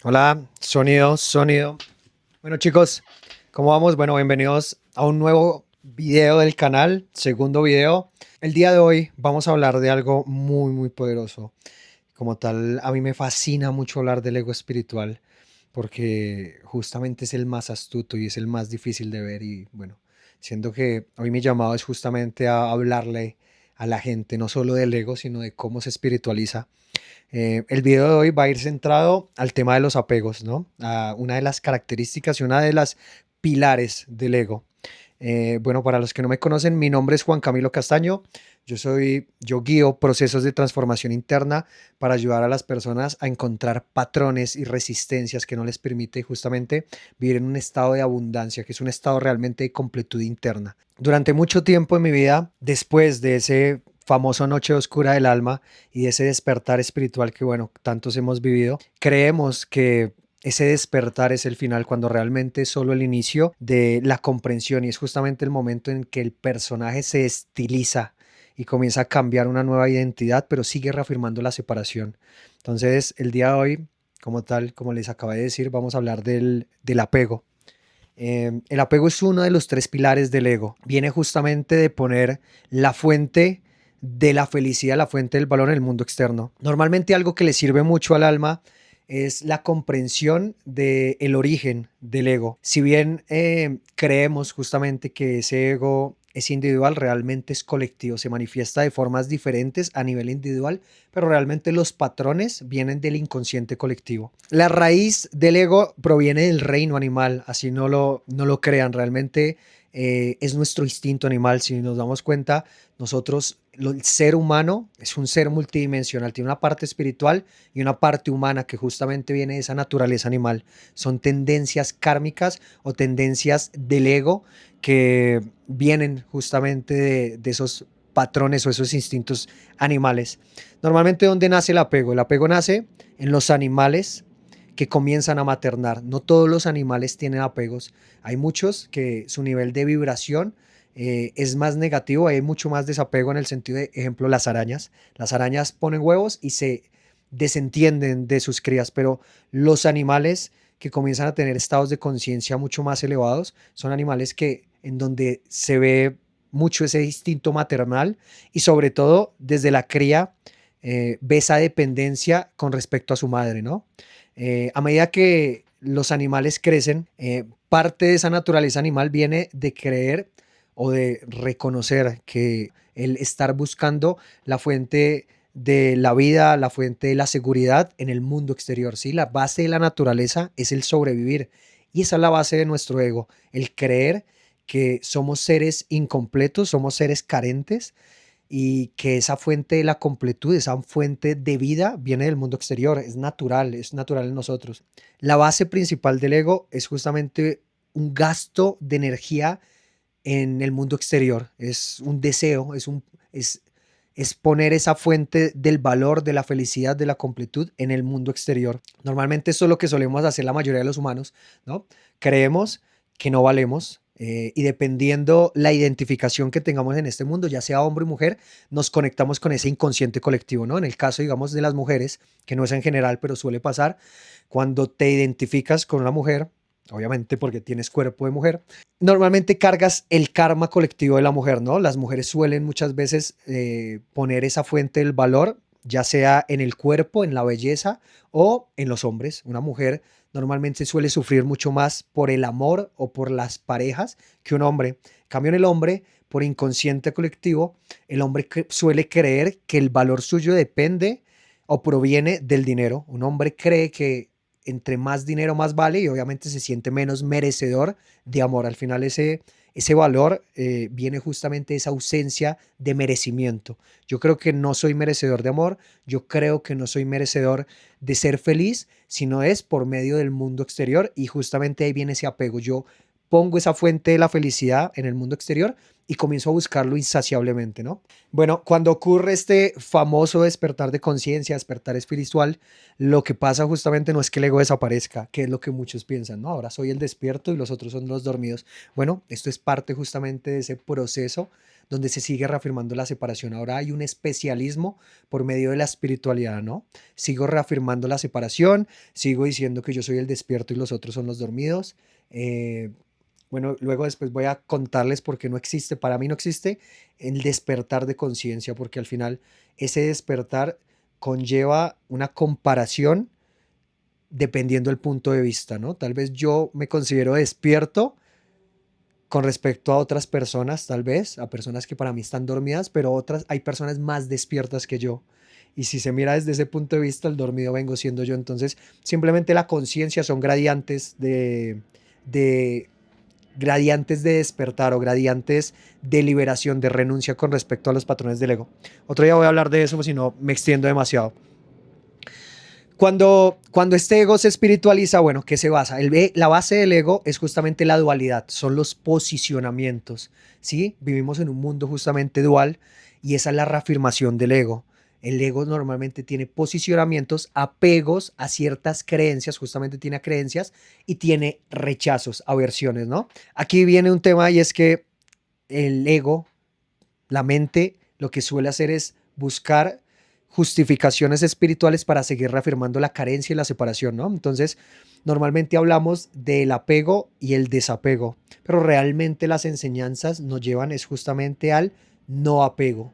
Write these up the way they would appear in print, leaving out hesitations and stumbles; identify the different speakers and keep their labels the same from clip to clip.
Speaker 1: Hola, sonido, sonido. Bueno, chicos, ¿cómo vamos? Bueno, bienvenidos a un nuevo video del canal, segundo video. El día de hoy vamos a hablar de algo muy, muy poderoso. Como tal, a mí me fascina mucho hablar del ego espiritual porque justamente es el más astuto y es el más difícil de ver. Y bueno, siento que hoy mi llamado es justamente a hablarle a la gente, no solo del ego, sino de cómo se espiritualiza. El video de hoy va a ir centrado al tema de los apegos, ¿no? A una de las características y una de las pilares del ego. Bueno, para los que no me conocen, mi nombre es Juan Camilo Castaño. Yo guío procesos de transformación interna para ayudar a las personas a encontrar patrones y resistencias que no les permite justamente vivir en un estado de abundancia, que es un estado realmente de completud interna. Durante mucho tiempo en mi vida, después de ese famoso noche oscura del alma y de ese despertar espiritual que, bueno, tantos hemos vivido, creemos que ese despertar es el final cuando realmente es solo el inicio de la comprensión y es justamente el momento en que el personaje se estiliza y comienza a cambiar una nueva identidad, pero sigue reafirmando la separación. Entonces, el día de hoy, como tal, como les acabé de decir, vamos a hablar del apego. El apego es uno de los tres pilares del ego. Viene justamente de poner la fuente de la felicidad, la fuente del valor en el mundo externo. Normalmente algo que le sirve mucho al alma es la comprensión del origen del ego. Si bien creemos justamente que ese ego es individual, realmente es colectivo, se manifiesta de formas diferentes a nivel individual, pero realmente los patrones vienen del inconsciente colectivo. La raíz del ego proviene del reino animal, así no lo crean, realmente es nuestro instinto animal. Si nos damos cuenta, el ser humano es un ser multidimensional, tiene una parte espiritual y una parte humana que justamente viene de esa naturaleza animal. Son tendencias kármicas o tendencias del ego que vienen justamente de esos patrones o esos instintos animales. Normalmente, ¿dónde nace el apego? El apego nace en los animales que comienzan a maternar. No todos los animales tienen apegos. Hay muchos que su nivel de vibración es más negativo, hay mucho más desapego en el sentido de, ejemplo, las arañas. Las arañas ponen huevos y se desentienden de sus crías, pero los animales que comienzan a tener estados de conciencia mucho más elevados son animales que en donde se ve mucho ese instinto maternal y sobre todo desde la cría ve esa dependencia con respecto a su madre, ¿no? A medida que los animales crecen, parte de esa naturaleza animal viene de creer o de reconocer que el estar buscando la fuente de la vida, la fuente de la seguridad en el mundo exterior, ¿sí? La base de la naturaleza es el sobrevivir y esa es la base de nuestro ego, el creer que somos seres incompletos, somos seres carentes y que esa fuente de la completud, esa fuente de vida viene del mundo exterior, es natural en nosotros. La base principal del ego es justamente un gasto de energía en el mundo exterior, es un deseo, es poner esa fuente del valor, de la felicidad, de la completud en el mundo exterior. Normalmente esto es lo que solemos hacer la mayoría de los humanos, ¿no? Creemos que no valemos, y dependiendo la identificación que tengamos en este mundo, ya sea hombre o mujer, nos conectamos con ese inconsciente colectivo, ¿no? En el caso, digamos, de las mujeres, que no es en general, pero suele pasar, cuando te identificas con una mujer, obviamente porque tienes cuerpo de mujer, normalmente cargas el karma colectivo de la mujer, ¿no? Las mujeres suelen muchas veces poner esa fuente del valor, ya sea en el cuerpo, en la belleza o en los hombres. Una mujer normalmente suele sufrir mucho más por el amor o por las parejas que un hombre. En cambio, en el hombre, por inconsciente colectivo, el hombre suele creer que el valor suyo depende o proviene del dinero. Un hombre cree que entre más dinero más vale y obviamente se siente menos merecedor de amor. Al final ese valor viene justamente de esa ausencia de merecimiento. Yo creo que no soy merecedor de amor, yo creo que no soy merecedor de ser feliz, sino es por medio del mundo exterior y justamente ahí viene ese apego. Yo pongo esa fuente de la felicidad en el mundo exterior y comienzo a buscarlo insaciablemente, ¿no? Bueno, cuando ocurre este famoso despertar de conciencia, despertar espiritual, lo que pasa justamente no es que el ego desaparezca, que es lo que muchos piensan, ¿no? Ahora soy el despierto y los otros son los dormidos. Bueno, esto es parte justamente de ese proceso donde se sigue reafirmando la separación. Ahora hay un especialismo por medio de la espiritualidad, ¿no? Sigo reafirmando la separación, sigo diciendo que yo soy el despierto y los otros son los dormidos. Eh, bueno, luego después voy a contarles por qué no existe, para mí no existe el despertar de conciencia, porque al final ese despertar conlleva una comparación dependiendo del punto de vista, ¿no? Tal vez yo me considero despierto con respecto a otras personas, tal vez, a personas que para mí están dormidas, pero otras, hay personas más despiertas que yo. Y si se mira desde ese punto de vista, el dormido vengo siendo yo. Entonces, simplemente la conciencia son de gradientes de despertar o gradientes de liberación, de renuncia con respecto a los patrones del ego. Otro día voy a hablar de eso, si no me extiendo demasiado. Cuando este ego se espiritualiza, bueno, ¿qué se basa? La base del ego es justamente la dualidad, son los posicionamientos, ¿sí? Vivimos en un mundo justamente dual y esa es la reafirmación del ego. El ego normalmente tiene posicionamientos, apegos a ciertas creencias, justamente tiene creencias y tiene rechazos, aversiones, ¿no? Aquí viene un tema y es que el ego, la mente, lo que suele hacer es buscar justificaciones espirituales para seguir reafirmando la carencia y la separación, ¿no? Entonces, normalmente hablamos del apego y el desapego, pero realmente las enseñanzas nos llevan es justamente al no apego.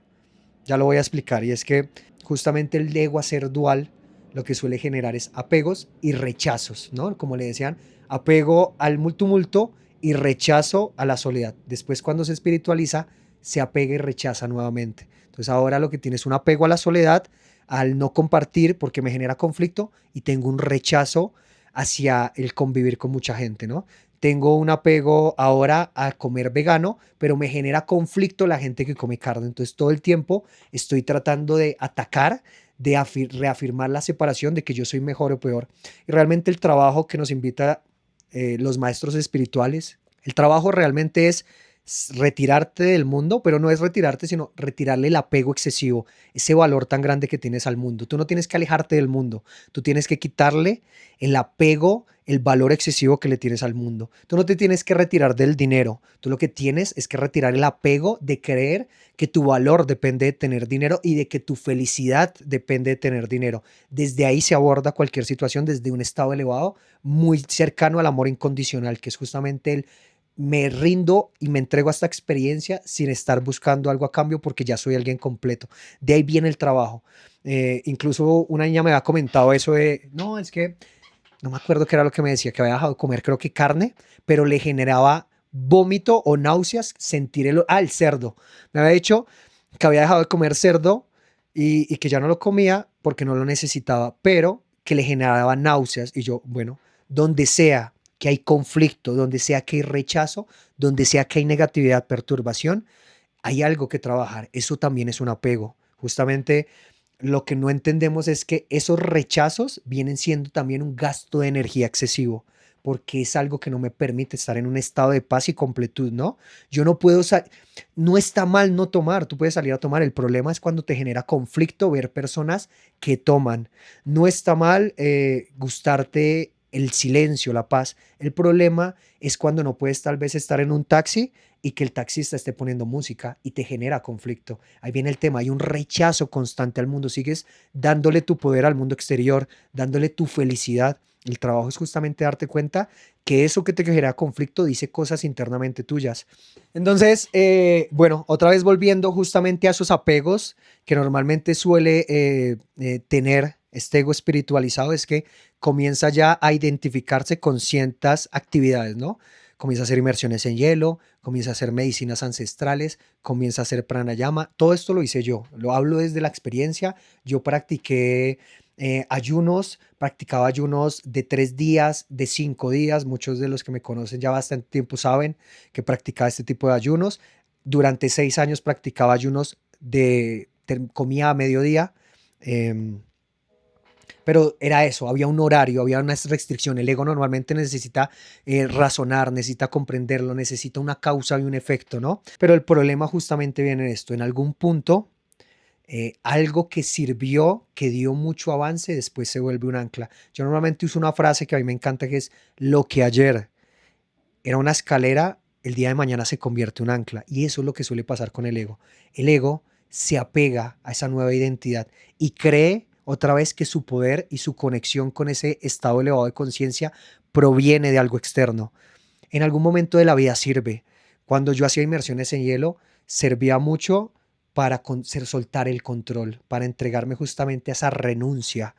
Speaker 1: Ya lo voy a explicar, y es que justamente el ego a ser dual lo que suele generar es apegos y rechazos, ¿no? Como le decían, apego al tumulto y rechazo a la soledad. Después, cuando se espiritualiza, se apega y rechaza nuevamente. Entonces ahora lo que tiene es un apego a la soledad, al no compartir porque me genera conflicto, y tengo un rechazo hacia el convivir con mucha gente, ¿no? Tengo un apego ahora a comer vegano, pero me genera conflicto la gente que come carne. Entonces todo el tiempo estoy tratando de atacar, de reafirmar la separación de que yo soy mejor o peor. Y realmente el trabajo que nos invita los maestros espirituales, el trabajo realmente es retirarte del mundo, pero no es retirarte, sino retirarle el apego excesivo, ese valor tan grande que tienes al mundo. Tú no tienes que alejarte del mundo, tú tienes que quitarle el apego, el valor excesivo que le tienes al mundo. Tú no te tienes que retirar del dinero, tú lo que tienes es que retirar el apego de creer que tu valor depende de tener dinero y de que tu felicidad depende de tener dinero. Desde ahí se aborda cualquier situación, desde un estado elevado, muy cercano al amor incondicional, que es justamente el me rindo y me entrego a esta experiencia sin estar buscando algo a cambio porque ya soy alguien completo. De ahí viene el trabajo. Incluso una niña me había comentado eso de, no, es que no me acuerdo qué era lo que me decía, que había dejado de comer creo que carne, pero le generaba vómito o náuseas sentir el cerdo. Me había dicho que había dejado de comer cerdo y que ya no lo comía porque no lo necesitaba, pero que le generaba náuseas. Y yo, bueno, donde sea que hay conflicto, donde sea que hay rechazo, donde sea que hay negatividad, perturbación, hay algo que trabajar. Eso también es un apego. Justamente lo que no entendemos es que esos rechazos vienen siendo también un gasto de energía excesivo, porque es algo que no me permite estar en un estado de paz y completud, ¿no? Yo no puedo, no está mal no tomar, tú puedes salir a tomar, el problema es cuando te genera conflicto ver personas que toman. No está mal gustarte el silencio, la paz. El problema es cuando no puedes tal vez estar en un taxi y que el taxista esté poniendo música y te genera conflicto. Ahí viene el tema, hay un rechazo constante al mundo, sigues dándole tu poder al mundo exterior, dándole tu felicidad. El trabajo es justamente darte cuenta que eso que te genera conflicto dice cosas internamente tuyas. Entonces, bueno, otra vez volviendo justamente a esos apegos que normalmente suele tener este ego espiritualizado, es que comienza ya a identificarse con ciertas actividades, ¿no? Comienza a hacer inmersiones en hielo, comienza a hacer medicinas ancestrales, comienza a hacer pranayama. Todo esto lo hice yo, lo hablo desde la experiencia. Yo practiqué ayunos, practicaba ayunos de 3 días, de 5 días. Muchos de los que me conocen ya bastante tiempo saben que practicaba este tipo de ayunos. Durante 6 años practicaba ayunos comía a mediodía. em, pero era eso, había un horario, había una restricción. El ego normalmente necesita razonar, necesita comprenderlo, necesita una causa y un efecto, ¿no? Pero el problema justamente viene en esto. En algún punto, algo que sirvió, que dio mucho avance, después se vuelve un ancla. Yo normalmente uso una frase que a mí me encanta, que es: lo que ayer era una escalera, el día de mañana se convierte en un ancla. Y eso es lo que suele pasar con el ego. El ego se apega a esa nueva identidad y cree otra vez que su poder y su conexión con ese estado elevado de conciencia proviene de algo externo. En algún momento de la vida sirve. Cuando yo hacía inmersiones en hielo, servía mucho para soltar el control, para entregarme justamente a esa renuncia.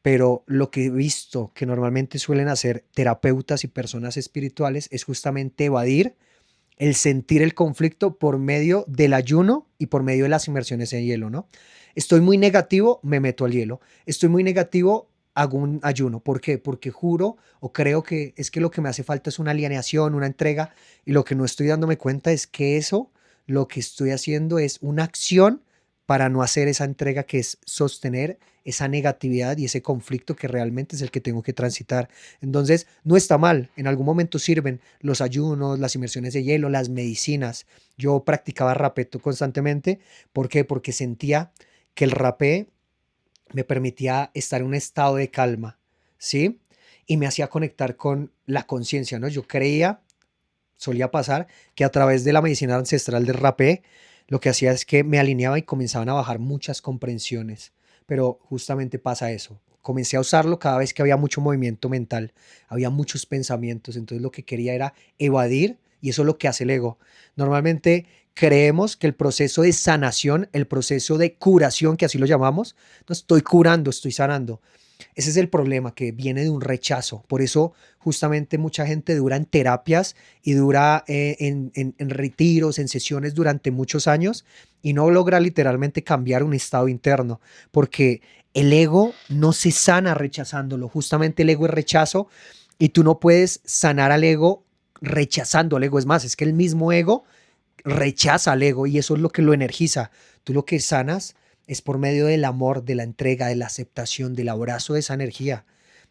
Speaker 1: Pero lo que he visto que normalmente suelen hacer terapeutas y personas espirituales es justamente evadir el sentir el conflicto por medio del ayuno y por medio de las inmersiones en hielo, ¿no? Estoy muy negativo, me meto al hielo. Estoy muy negativo, hago un ayuno. ¿Por qué? Porque juro o creo que es que lo que me hace falta es una alineación, una entrega, y lo que no estoy dándome cuenta es que eso, lo que estoy haciendo es una acción para no hacer esa entrega, que es sostener esa negatividad y ese conflicto que realmente es el que tengo que transitar. Entonces, no está mal, en algún momento sirven los ayunos, las inmersiones de hielo, las medicinas. Yo practicaba rapé constantemente. ¿Por qué? Porque sentía que el rapé me permitía estar en un estado de calma, ¿sí? Y me hacía conectar con la conciencia, ¿no? Yo creía, solía pasar, que a través de la medicina ancestral del rapé, lo que hacía es que me alineaba y comenzaban a bajar muchas comprensiones. Pero justamente pasa eso. Comencé a usarlo cada vez que había mucho movimiento mental, había muchos pensamientos. Entonces lo que quería era evadir, y eso es lo que hace el ego. Normalmente creemos que el proceso de sanación, el proceso de curación, que así lo llamamos, no estoy curando, estoy sanando. Ese es el problema, que viene de un rechazo. Por eso justamente mucha gente dura en terapias y dura en retiros, en sesiones durante muchos años, y no logra literalmente cambiar un estado interno, porque el ego no se sana rechazándolo. Justamente el ego es rechazo, y tú no puedes sanar al ego rechazando al ego. Es más, es que el mismo ego rechaza al ego, y eso es lo que lo energiza. Tú lo que sanas es por medio del amor, de la entrega, de la aceptación, del abrazo de esa energía.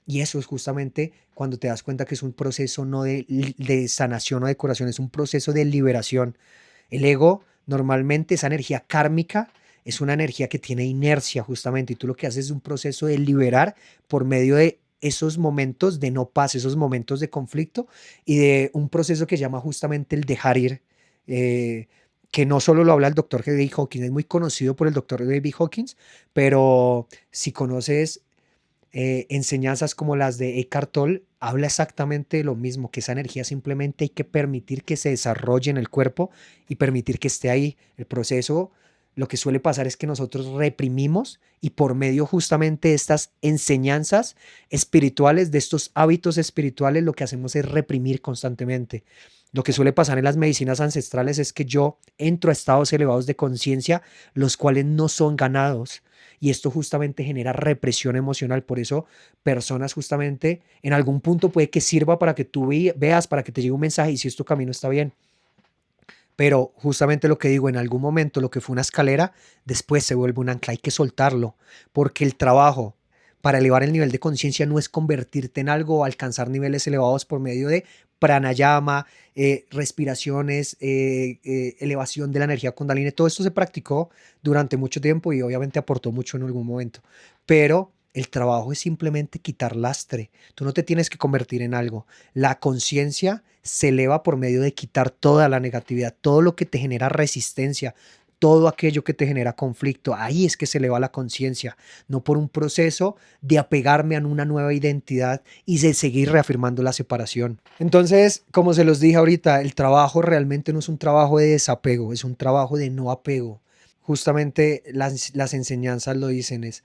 Speaker 1: Y eso es justamente cuando te das cuenta que es un proceso no de sanación o de curación, es un proceso de liberación. El ego, normalmente, esa energía kármica, es una energía que tiene inercia justamente, y tú lo que haces es un proceso de liberar por medio de esos momentos de no paz, esos momentos de conflicto, y de un proceso que se llama justamente el dejar ir, eh, que no solo lo habla el doctor David Hawkins, es muy conocido por el doctor David Hawkins, pero si conoces enseñanzas como las de Eckhart Tolle, habla exactamente de lo mismo, que esa energía simplemente hay que permitir que se desarrolle en el cuerpo y permitir que esté ahí. El proceso, lo que suele pasar es que nosotros reprimimos, y por medio justamente de estas enseñanzas espirituales, de estos hábitos espirituales, lo que hacemos es reprimir constantemente. Lo que suele pasar en las medicinas ancestrales es que yo entro a estados elevados de conciencia, los cuales no son ganados. Y esto justamente genera represión emocional. Por eso personas justamente en algún punto puede que sirva para que tú veas, para que te llegue un mensaje y si tu camino está bien. Pero justamente lo que digo, en algún momento lo que fue una escalera, después se vuelve un ancla. Hay que soltarlo, porque el trabajo para elevar el nivel de conciencia no es convertirte en algo o alcanzar niveles elevados por medio de pranayama, respiraciones, elevación de la energía kundalini. Todo esto se practicó durante mucho tiempo y obviamente aportó mucho en algún momento. Pero el trabajo es simplemente quitar lastre. Tú no te tienes que convertir en algo. La conciencia se eleva por medio de quitar toda la negatividad, todo lo que te genera resistencia, todo aquello que te genera conflicto. Ahí es que se eleva la conciencia, no por un proceso de apegarme a una nueva identidad y de seguir reafirmando la separación. Entonces, como se los dije ahorita, el trabajo realmente no es un trabajo de desapego, es un trabajo de no apego. Justamente las enseñanzas lo dicen, es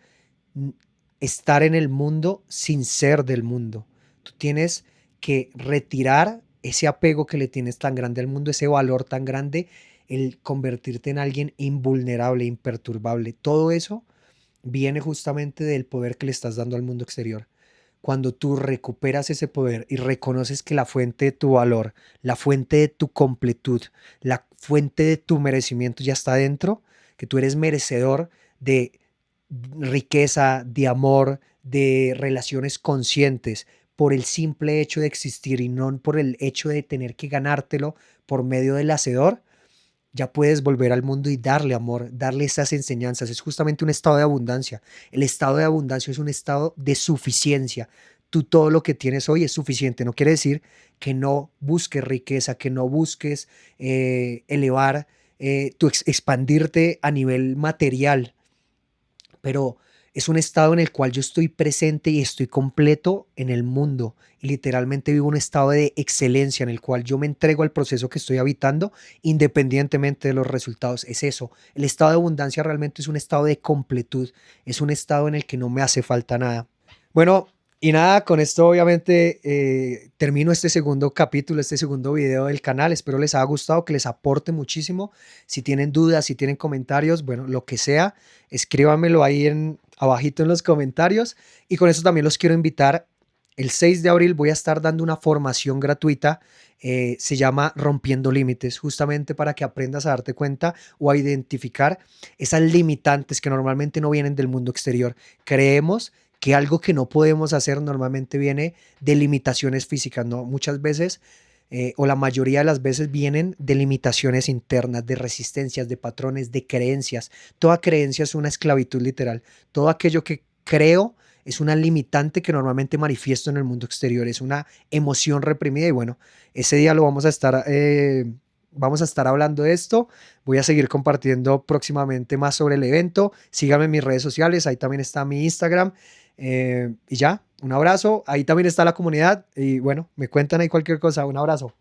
Speaker 1: estar en el mundo sin ser del mundo. Tú tienes que retirar ese apego que le tienes tan grande al mundo, ese valor tan grande, el convertirte en alguien invulnerable, imperturbable. Todo eso viene justamente del poder que le estás dando al mundo exterior. Cuando tú recuperas ese poder y reconoces que la fuente de tu valor, la fuente de tu completud, la fuente de tu merecimiento ya está dentro, que tú eres merecedor de riqueza, de amor, de relaciones conscientes, por el simple hecho de existir y no por el hecho de tener que ganártelo por medio del hacedor, ya puedes volver al mundo y darle amor, darle esas enseñanzas. Es justamente un estado de abundancia. El estado de abundancia es un estado de suficiencia. tú todo lo que tienes hoy es suficiente. No quiere decir que no busques riqueza, que no busques elevar, expandirte a nivel material, pero es un estado en el cual yo estoy presente y estoy completo en el mundo y literalmente vivo un estado de excelencia en el cual yo me entrego al proceso que estoy habitando independientemente de los resultados. Es eso, el estado de abundancia realmente es un estado de completud, es un estado en el que no me hace falta nada. Bueno, y nada, con esto obviamente termino este segundo capítulo, este segundo video del canal. Espero les haya gustado, que les aporte muchísimo. Si tienen dudas, si tienen comentarios, bueno, lo que sea, escríbanmelo ahí abajito en los comentarios. Y con eso también los quiero invitar. El 6 de abril voy a estar dando una formación gratuita, se llama Rompiendo Límites, justamente para que aprendas a darte cuenta o a identificar esas limitantes que normalmente no vienen del mundo exterior. Creemos que algo que no podemos hacer normalmente viene de limitaciones físicas, ¿no? Muchas veces, o la mayoría de las veces, vienen de limitaciones internas, de resistencias, de patrones, de creencias. Toda creencia es una esclavitud literal. Todo aquello que creo es una limitante que normalmente manifiesto en el mundo exterior, es una emoción reprimida y bueno, ese día lo vamos a estar hablando de esto. Voy a seguir compartiendo próximamente más sobre el evento. Síganme en mis redes sociales, ahí también está mi Instagram. Y ya, un abrazo. Ahí también está la comunidad. Y bueno, me cuentan ahí cualquier cosa. Un abrazo.